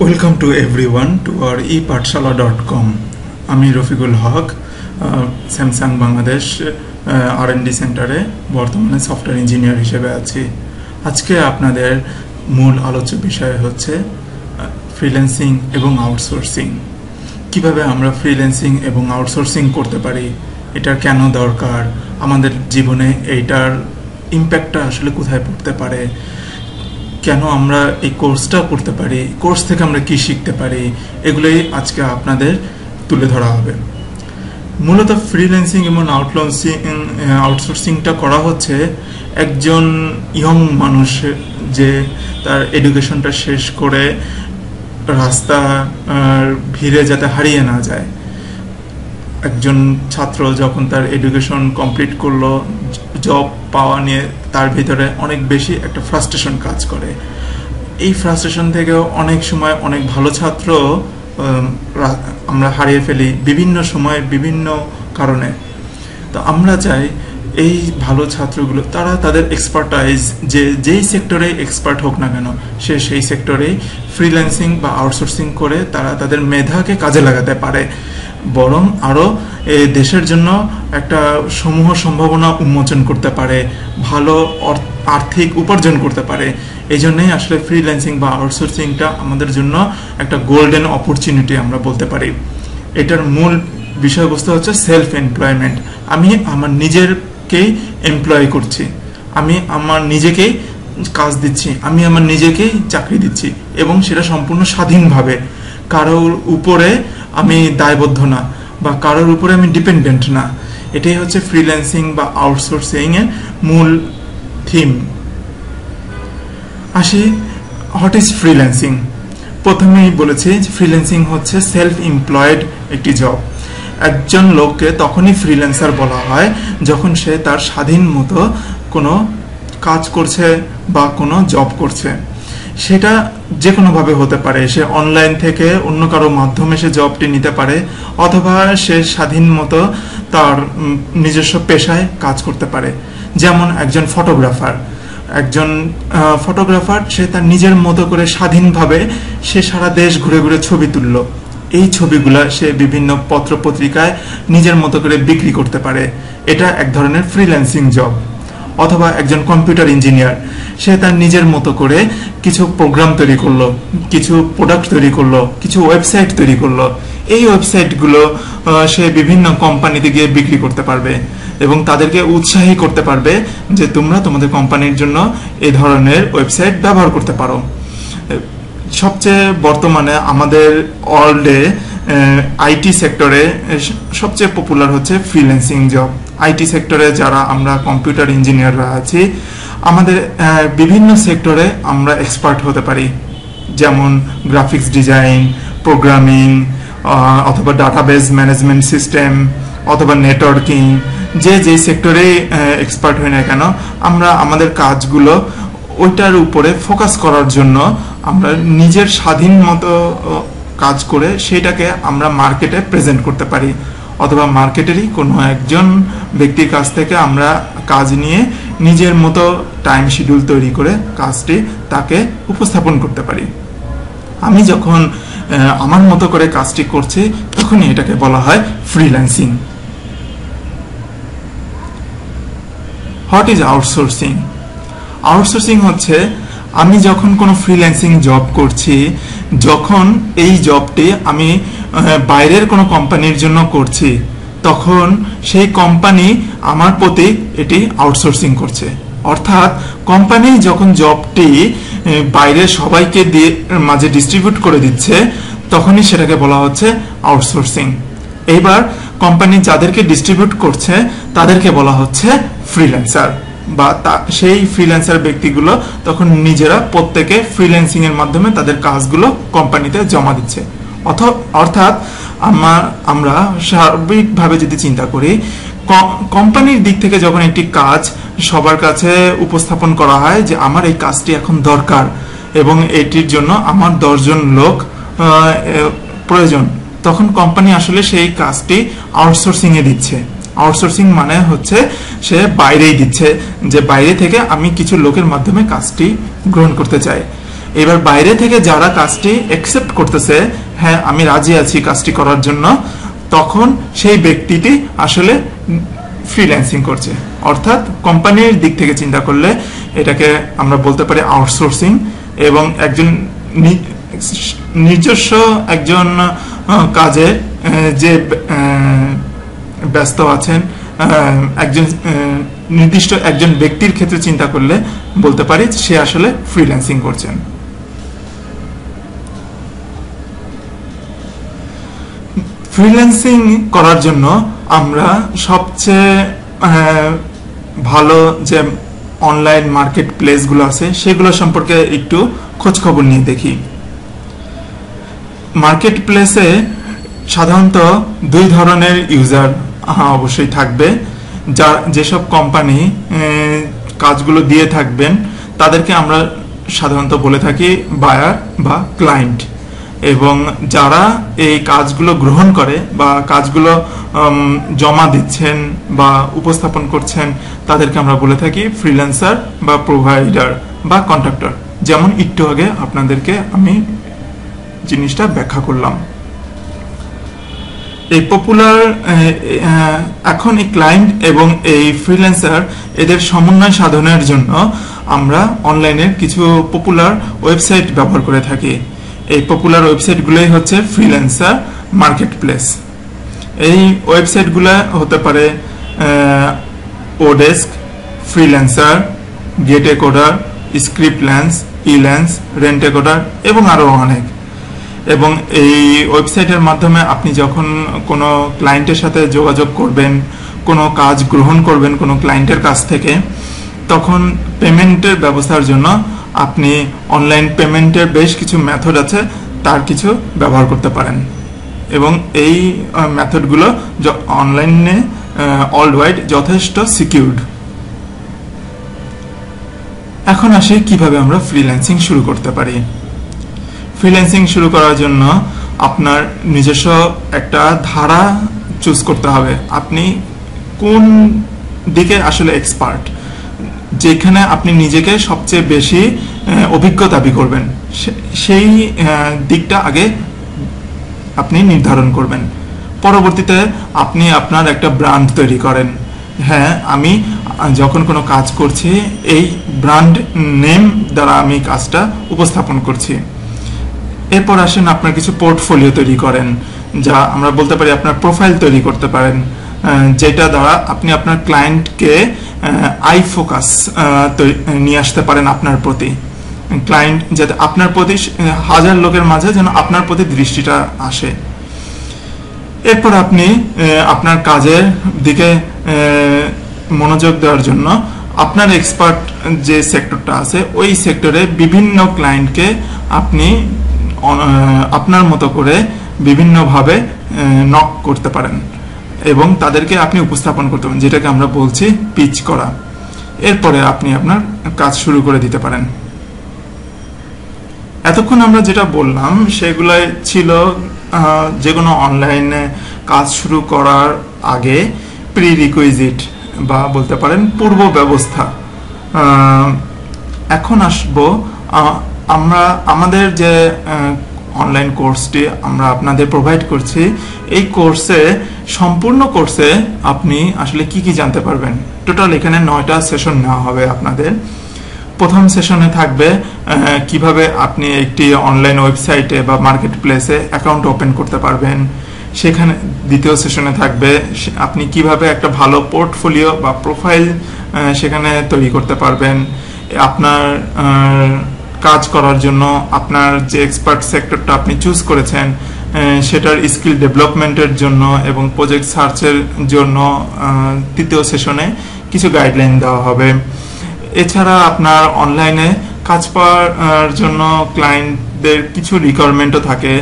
Welcome to everyone to our epathshala.com. আমি রফিকুল হক, Samsung Bangladesh R&D সেন্টারে বর্তমানে সফটওয়্যার ইঞ্জিনিয়ার হিসেবে আছি। আজকে আপনাদের মূল আলোচ্য বিষয় হচ্ছে ফ্রিল্যান্সিং এবং আউটসোর্সিং। কিভাবে আমরা ফ্রিল্যান্সিং এবং আউটসোর্সিং করতে পারি, এটা কেন দরকার, আমাদের জীবনে এইটার ইম্প্যাক্টটা আসলে কোথায় পড়তে পারে, কেন আমরা এই কোর্সটা করতে পারি, কোর্স থেকে আমরা কি শিখতে পারি, এগুলোই আজকে আপনাদের তুলে ধরা হবে। মূলত ফ্রিল্যান্সিং এবং আউটসোর্সিংটা করা হচ্ছে একজন ইয়ং মানুষ যে তার এডুকেশনটা শেষ করে রাস্তা ভিড়ে যাতে হারিয়ে না যায়। একজন ছাত্র যখন তার এডুকেশন কমপ্লিট করলো, জব পাওয়া নিয়ে তার ভিতরে অনেক বেশি একটা ফ্রাস্ট্রেশন কাজ করে। এই ফ্রাস্ট্রেশন থেকেও অনেক সময় অনেক ভালো ছাত্র আমরা হারিয়ে ফেলি বিভিন্ন সময় বিভিন্ন কারণে। তো আমরা চাই এই ভালো ছাত্রগুলো তারা তাদের এক্সপার্টাইজ যেই সেক্টরে এক্সপার্ট হোক না কেন সে সেই সেক্টরেই ফ্রিল্যান্সিং বা আউটসোর্সিং করে তারা তাদের মেধাকে কাজে লাগাতে পারে, বরং আরও এই দেশের জন্য একটা সমূহ সম্ভাবনা উন্মোচন করতে পারে, ভালো আর্থিক উপার্জন করতে পারে। এই জন্যই আসলে ফ্রিল্যান্সিং বা আউটসোর্সিংটা আমাদের জন্য একটা গোল্ডেন অপরচুনিটি আমরা বলতে পারি। এটার মূল বিষয়বস্তু হচ্ছে সেলফ এমপ্লয়মেন্ট। আমি আমার নিজেকেই এমপ্লয় করছি, আমি আমার নিজেকেই কাজ দিচ্ছি, আমি আমার নিজেকেই চাকরি দিচ্ছি এবং সেটা সম্পূর্ণ স্বাধীনভাবে, কারোর উপরে আমি দায়বদ্ধ না বা কারোর উপরে আমি ডিপেন্ডেন্ট না। এটাই হচ্ছে ফ্রিল্যান্সিং বা আউটসোর্সিং এর মূল থিম। আসি, হোয়াট ইজ ফ্রিল্যান্সিং। প্রথমেই বলেছি ফ্রিল্যান্সিং হচ্ছে সেলফ এমপ্লয়েড একটি জব। একজন লোককে তখনই ফ্রিল্যান্সার বলা হয় যখন সে তার স্বাধীন মতো কোনো কাজ করছে বা কোনো জব করছে। সেটা যে কোনোভাবে হতে পারে, সে অনলাইন থেকে অন্য কারো মাধ্যমে সে জবটি নিতে পারে, অথবা সে স্বাধীন মতো তার নিজস্ব পেশায় কাজ করতে পারে। যেমন একজন ফটোগ্রাফার সে তার নিজের মতো করে স্বাধীনভাবে সে সারা দেশ ঘুরে ঘুরে ছবি তুলল। এই ছবিগুলা সে বিভিন্ন পত্র পত্রিকায় নিজের মতো করে বিক্রি করতে পারে। এটা এক ধরনের ফ্রিল্যান্সিং জব। অথবা একজন কম্পিউটার ইঞ্জিনিয়ার, সে তার নিজের মতো করে কিছু প্রোগ্রাম তৈরি করলো, কিছু প্রোডাক্ট তৈরি করলো, কিছু ওয়েবসাইট তৈরি করলো। এই ওয়েবসাইটগুলো সে বিভিন্ন কোম্পানিতে গিয়ে বিক্রি করতে পারবে এবং তাদেরকে উৎসাহী করতে পারবে যে তোমরা তোমাদের কোম্পানির জন্য এই ধরনের ওয়েবসাইট ব্যবহার করতে পারো। সবচেয়ে বর্তমানে আমাদের ওয়ার্ল্ডে আইটি সেক্টরে সবচেয়ে পপুলার হচ্ছে ফ্রিল্যান্সিং জব। আইটি সেক্টরে যারা আমরা কম্পিউটার ইঞ্জিনিয়াররা আছি, আমাদের বিভিন্ন সেক্টরে আমরা এক্সপার্ট হতে পারি। যেমন গ্রাফিক্স ডিজাইন, প্রোগ্রামিং, অথবা ডাটাবেস ম্যানেজমেন্ট সিস্টেম, অথবা নেটওয়ার্কিং। যে সেক্টরে এক্সপার্ট হই না কেন, আমরা আমাদের কাজগুলো ওইটার উপরে ফোকাস করার জন্য আমরা নিজের স্বাধীন মতো কাজ করে সেটাকে আমরা মার্কেটে প্রেজেন্ট করতে পারি, অথবা মার্কেটেরই কোনো একজন ব্যক্তির কাছ থেকে আমরা কাজ নিয়ে নিজের মতো টাইম শিডিউল তৈরি করে কাজটি তাকে উপস্থাপন করতে পারি। আমি যখন আমার মতো করে কাজটি করছি তখনই এটাকে বলা হয় freelancing. What is outsourcing? Outsourcing হচ্ছে আমি যখন কোনো ফ্রিল্যান্সিং জব করছি, যখন এই জবটি আমি বাইরের কোনো কোম্পানির জন্য করছি, তখন সেই কোম্পানি আমার প্রতি এটি আউটসোর্সিং করছে। অর্থাৎ কোম্পানি যখন জবটি বাইরে সবাইকে দিয়ে মাঝে ডিস্ট্রিবিউট করে দিচ্ছে, তখনই সেটাকে বলা হচ্ছে আউটসোর্সিং। এইবার কোম্পানি যাদেরকে ডিস্ট্রিবিউট করছে তাদেরকে বলা হচ্ছে ফ্রিল্যান্সার, বা সেই ফ্রিল্যান্সার ব্যক্তিগুলো তখন নিজেরা প্রত্যেকে ফ্রিল্যান্সিং এর মাধ্যমে তাদের কাজগুলো কোম্পানিতে জমা দিচ্ছে। অর্থাৎ আমরা সার্বিকভাবে যদি চিন্তা করি, কোম্পানির দিক থেকে যখন একটি কাজ সবার কাছে উপস্থাপন করা হয় যে আমার এই কাজটি এখন দরকার এবং এটির জন্য আমার 10 জন লোক প্রয়োজন, তখন কোম্পানি আসলে সেই কাজটি আউটসোর্সিং এ দিচ্ছে। আউটসোর্সিং মানে হচ্ছে সে বাইরেই দিচ্ছে, যে বাইরে থেকে আমি কিছু লোকের মাধ্যমে কাজটি গ্রহণ করতে চাই। এবার বাইরে থেকে যারা কাজটি অ্যাকসেপ্ট করতেছে, হ্যাঁ আমি রাজি আছি কাজটি করার জন্য, তখন সেই ব্যক্তিটি আসলে ফ্রিল্যান্সিং করছে। অর্থাৎ কোম্পানির দিক থেকে চিন্তা করলে এটাকে আমরা বলতে পারি আউটসোর্সিং, এবং একজন নিজস্ব একজন কাজে যে ব্যস্ত আছেন একজন নির্দিষ্ট একজন ব্যক্তির ক্ষেত্রে চিন্তা করলে বলতে পারি সে আসলে ফ্রিল্যান্সিং করছেন। ফ্রিল্যান্সিং করার জন্য আমরা সবচেয়ে ভালো যে অনলাইন মার্কেট প্লেসগুলো আছে সেগুলো সম্পর্কে একটু খোঁজ খবর নিয়ে দেখি। মার্কেট প্লেসে সাধারণত দুই ধরনের ইউজার অবশ্যই থাকবে। যেসব কোম্পানি কাজগুলো দিয়ে থাকবেন তাদেরকে আমরা সাধারণত বলে থাকি বায়ার বা ক্লায়েন্ট, এবং যারা এই কাজগুলো গ্রহণ করে বা কাজগুলো জমা দিচ্ছেন বা উপস্থাপন করছেন তাদেরকে আমরা বলে থাকি ফ্রিল্যান্সার বা প্রোভাইডার বা কন্ট্রাক্টর। যেমন একটু আগে আপনাদেরকে আমি জিনিসটা ব্যাখ্যা করলাম। এই পপুলার এখন এই ক্লায়েন্ট এবং এই ফ্রিল্যান্সার এদের সমন্বয় সাধনের জন্য আমরা অনলাইনের কিছু পপুলার ওয়েবসাইট ব্যবহার করে থাকি। এই পপুলার ওয়েবসাইটগুলোই হচ্ছে ফ্রিল্যান্সার মার্কেট প্লেস। এই ওয়েবসাইটগুলো হতে পারে ওডেস্ক, ফ্রিল্যান্সার, গেটেকোডার, স্ক্রিপ্টল্যান্স, ইল্যান্স, রেন্টেকোডার এবং আরও অনেক। এবং এই ওয়েবসাইটের মাধ্যমে আপনি যখন কোনো ক্লায়েন্টের সাথে যোগাযোগ করবেন, কোনো কাজ গ্রহণ করবেন কোনো ক্লায়েন্টের কাছ থেকে, তখন পেমেন্টের ব্যবস্থার জন্য আপনি অনলাইন পেমেন্টের বেশ কিছু মেথড আছে, তার কিছু ব্যবহার করতে পারেন। এবং এই মেথডগুলো অনলাইনে ওয়ার্ল্ড ওয়াইড যথেষ্ট সিকিউরড। এখন আসি কিভাবে আমরা ফ্রিল্যান্সিং শুরু করতে পারি। ফ্রিল্যান্সিং শুরু করার জন্য আপনার নিজস্ব একটা ধারা চুজ করতে হবে। আপনি কোন দিকে আসলে এক্সপার্ট, যেখানে আপনি নিজেকে সবচেয়ে বেশি অভিজ্ঞ দাবি করবেন, সেই দিকটা আগে আপনি নির্ধারণ করবেন। পরবর্তীতে আপনি আপনার একটা ব্র্যান্ড তৈরি করেন। হ্যাঁ, আমি যখন কোনো কাজ করছি এই ব্র্যান্ড নেম দ্বারা আমি কাজটা উপস্থাপন করছি। এরপর আসেন আপনার কিছু পোর্টফোলিও তৈরি করেন, যা আমরা বলতে পারি আপনার প্রোফাইল তৈরি করতে পারেন, যেটা দ্বারা আপনি আপনার ক্লায়েন্টকে আই ফোকাস নিয়ে আসতে পারেন আপনার প্রতি। ক্লায়েন্ট যাতে আপনার প্রতি হাজার লোকের মাঝে যেন আপনার প্রতি দৃষ্টিটা আসে। এরপর আপনি আপনার কাজের দিকে মনোযোগ দেওয়ার জন্য আপনার এক্সপার্ট যে সেক্টরটা আছে ওই সেক্টরে বিভিন্ন ক্লায়েন্টকে আপনি আপনার মতো করে বিভিন্নভাবে নক করতে পারেন এবং তাদেরকে আপনি উপস্থাপন করতে পারেন, যেটাকে আমরা বলছি পিচ করা। এরপরে আপনি আপনার কাজ শুরু করে দিতে পারেন। এতক্ষণ আমরা যেটা বললাম সেগুলাই ছিল যে কোনো অনলাইনে কাজ শুরু করার আগে প্রি রিকুইজিট বা বলতে পারেন পূর্ব ব্যবস্থা। এখন আসবো আমরা আমাদের যে অনলাইন কোর্সটি আমরা আপনাদের প্রোভাইড করছি, এই কোর্সে সম্পূর্ণ কোর্সে আপনি আসলে কি কি জানতে পারবেন। টোটাল এখানে 9টা সেশন নেওয়া হবে আপনাদের। প্রথম সেশনে থাকবে কিভাবে আপনি একটি অনলাইন ওয়েবসাইটে বা মার্কেট প্লেসে অ্যাকাউন্ট ওপেন করতে পারবেন। সেখানে দ্বিতীয় সেশনে থাকবে আপনি কিভাবে একটা ভালো পোর্টফোলিও বা প্রোফাইল সেখানে তৈরি করতে পারবেন। আপনার কাজ করার জন্য আপনার যে এক্সপার্ট সেক্টরটা আপনি চুজ করেছেন সেটার স্কিল ডেভেলপমেন্টের জন্য এবং প্রজেক্ট সার্চের জন্য তৃতীয় সেশনে কিছু গাইডলাইন দেওয়া হবে। এছাড়া আপনার অনলাইনে কাজ পাওয়ার জন্য ক্লায়েন্টদের কিছু রিকোয়ারমেন্টও থাকে,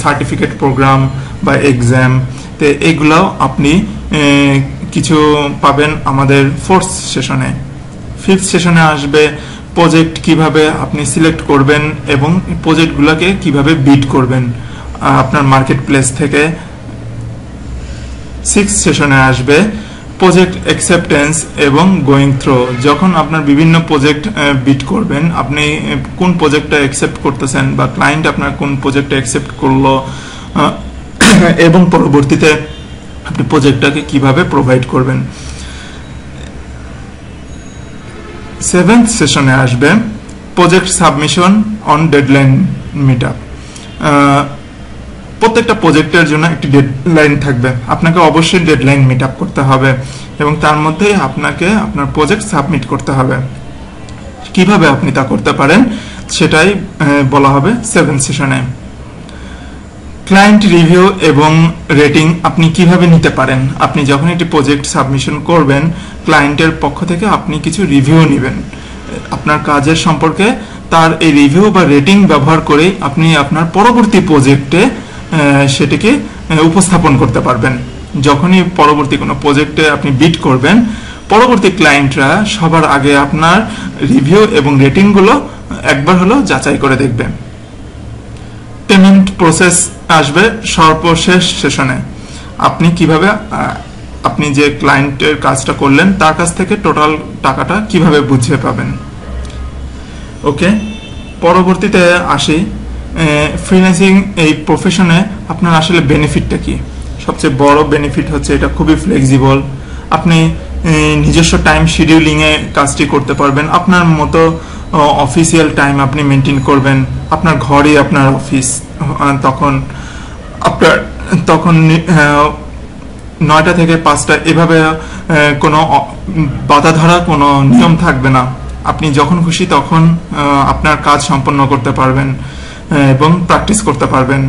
সার্টিফিকেট প্রোগ্রাম বা এক্সাম। তো এগুলাও আপনি কিছু পাবেন আমাদের 4th সেশনে। 5th সেশনে আসবে প্রজেক্ট কিভাবে আপনি সিলেক্ট করবেন এবং প্রজেক্টগুলোকে কিভাবে বিড করবেন আপনার মার্কেট প্লেস থেকে। 6th সেশনে আসবে প্রজেক্ট অ্যাকসেপ্টেন্স এবং গোয়িং থ্রু, যখন আপনার বিভিন্ন প্রজেক্ট বিড করবেন, আপনি কোন প্রজেক্টটা অ্যাকসেপ্ট করতেছেন বা ক্লায়েন্ট আপনার কোন প্রজেক্টটা অ্যাকসেপ্ট করলো, এবং পরবর্তীতে আপনি প্রজেক্টটাকে কিভাবে প্রোভাইড করবেন। 7th সেশনে আসবে project submission on deadline meetup. প্রত্যেকটা প্রজেক্টের জন্য একটি ডেডলাইন থাকবে, আপনাকে অবশ্যই ডেডলাইন মিট আপ করতে হবে এবং তার মধ্যে আপনাকে আপনার প্রজেক্ট সাবমিট করতে হবে। কিভাবে আপনি তা করতে পারেন সেটাই বলা হবে 7th সেশনে। ক্লায়েন্ট রিভিউ এবং রেটিং আপনি কিভাবে নিতে পারেন, আপনি যখন একটি প্রজেক্ট সাবমিশন করবেন ক্লায়েন্টের পক্ষ থেকে আপনি কিছু রিভিউ নেবেন আপনার কাজের সম্পর্কে, তার এই রিভিউ বা রেটিং ব্যবহার করে আপনি আপনার পরবর্তী প্রজেক্টে সেটিকে উপস্থাপন করতে পারবেন। যখনই পরবর্তী কোনো প্রজেক্টে আপনি বিড করবেন, পরবর্তী ক্লায়েন্টরা সবার আগে আপনার রিভিউ এবং রেটিংগুলো একবার হলো যাচাই করে দেখবে। পেমেন্ট প্রসেস আসবে সর্বশেষ সেশনে, আপনি কিভাবে আপনি যে ক্লায়েন্টের কাজটা করলেন তার কাছ থেকে টোটাল টাকাটা কিভাবে বুঝে পাবেন। ওকে, পরবর্তীতে আসি ফ্রিল্যান্সিং এই প্রফেশনে আপনার আসলে বেনিফিটটা কি। সবচেয়ে বড় বেনিফিট হচ্ছে এটা খুবই ফ্লেক্সিবল, আপনি নিজস্ব টাইম শিডিউলিংয়ে কাজটি করতে পারবেন, আপনার মতো অফিসিয়াল টাইম আপনি মেনটেন করবেন, আপনার ঘরে আপনার অফিস, তখন 9টা থেকে 5টা এভাবে কোনো বাধা ধরা কোনো নিয়ম থাকবে না, আপনি যখন খুশি তখন আপনার কাজ সম্পন্ন করতে পারবেন এবং প্র্যাকটিস করতে পারবেন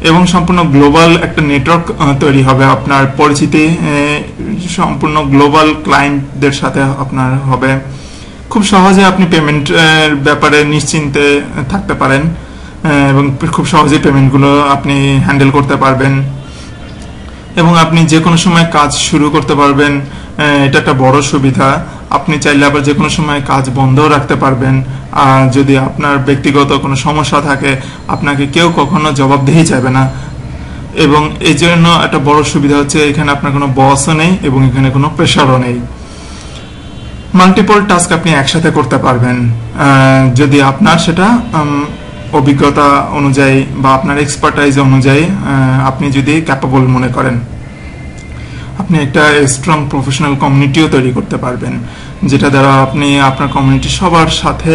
এবং সম্পূর্ণ গ্লোবাল একটা নেটওয়ার্ক তৈরি হবে, আপনার পরিচিতি সম্পূর্ণ গ্লোবাল ক্লায়েন্টদের সাথে আপনার হবে। খুব সহজে আপনি পেমেন্টের ব্যাপারে নিশ্চিন্তে থাকতে পারেন এবং খুব সহজে পেমেন্টগুলো আপনি হ্যান্ডেল করতে পারবেন এবং আপনি যে কোনো সময় কাজ শুরু করতে পারবেন, এটা একটা বড় সুবিধা। আপনি চাইলে আবার যে কোনো সময় কাজ বন্ধও রাখতে পারবেন, আর যদি আপনার ব্যক্তিগত কোনো সমস্যা থাকে আপনাকে কেউ কখনো জবাবদিহি চাইবে না এবং এই জন্য একটা বড় সুবিধা হচ্ছে এখানে আপনার কোনো বসও নেই এবং এখানে কোনো প্রেশারও নেই। মাল্টিপল টাস্ক আপনি একসাথে করতে পারবেন যদি আপনার সেটা অভিজ্ঞতা অনুযায়ী বা আপনার এক্সপার্টাইজ অনুযায়ী আপনি যদি ক্যাপেবল মনে করেন। আপনি একটা স্ট্রং প্রফেশনাল কমিউনিটিও তৈরি করতে পারবেন, যেটা দ্বারা আপনি আপনার কমিউনিটি সবার সাথে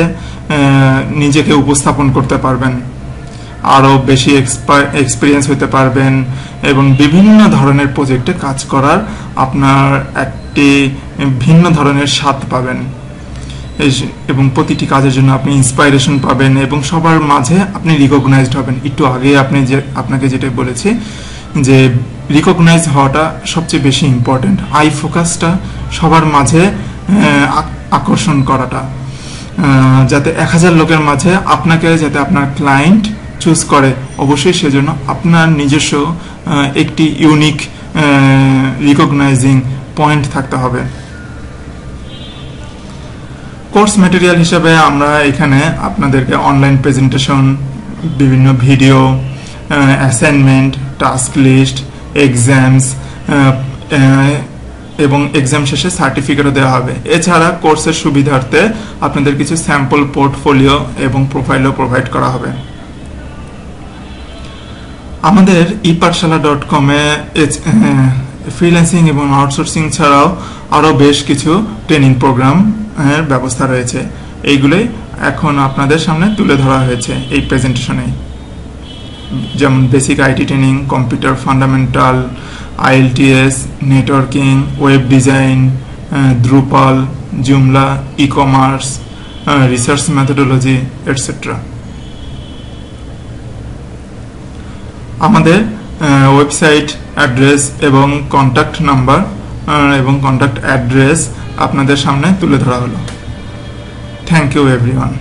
নিজেকে উপস্থাপন করতে পারবেন, আরও বেশি এক্সপিরিয়েন্স হতে পারবেন এবং বিভিন্ন ধরনের প্রজেক্টে কাজ করার আপনার একটি ভিন্ন ধরনের স্বাদ পাবেন এবং প্রতিটি কাজের জন্য আপনি ইন্সপাইরেশন পাবেন এবং সবার মাঝে আপনি রিকগনাইজড হবেন। একটু আগে আপনাকে যেটা বলেছি যে রিকগনাইজ হওয়াটা সবচেয়ে বেশি ইম্পর্টেন্ট, আই ফোকাসটা সবার মাঝে আকর্ষণ করাটা, যাতে 1000 লোকের মাঝে আপনাকে যাতে আপনার ক্লায়েন্ট চুজ করে, অবশ্যই সেজন্য আপনার নিজস্ব একটি ইউনিক রিকগনাইজিং পয়েন্ট থাকতে হবে। কোর্স ম্যাটেরিয়াল হিসাবে আমরা এখানে আপনাদেরকে অনলাইন প্রেজেন্টেশন, বিভিন্ন video, assignment, task list, exams এবং এক্সাম শেষে সার্টিফিকেটও দেওয়া হবে। এছাড়া কোর্সের সুবিধার্থে আপনাদের কিছু স্যাম্পল পোর্টফোলিও এবং প্রোফাইলও প্রোভাইড করা হবে। আমাদের epathshala.com এ ফ্রিল্যান্সিং এবং আউটসোর্সিং ছাড়াও আরও বেশ কিছু ট্রেনিং প্রোগ্রাম এর ব্যবস্থা রয়েছে, এইগুলোই এখন আপনাদের সামনে তুলে ধরা হয়েছে এই প্রেজেন্টেশনে, যেমন basic IT training, computer fundamental, IELTS, networking, web design, Drupal, Joomla, e commerce, research methodology etcetera. আমাদের ওয়েবসাইট অ্যাড্রেস এবং কন্ট্যাক্ট নাম্বার এবং কন্ট্যাক্ট অ্যাড্রেস আপনাদের সামনে তুলে ধরা হলো। Thank you everyone.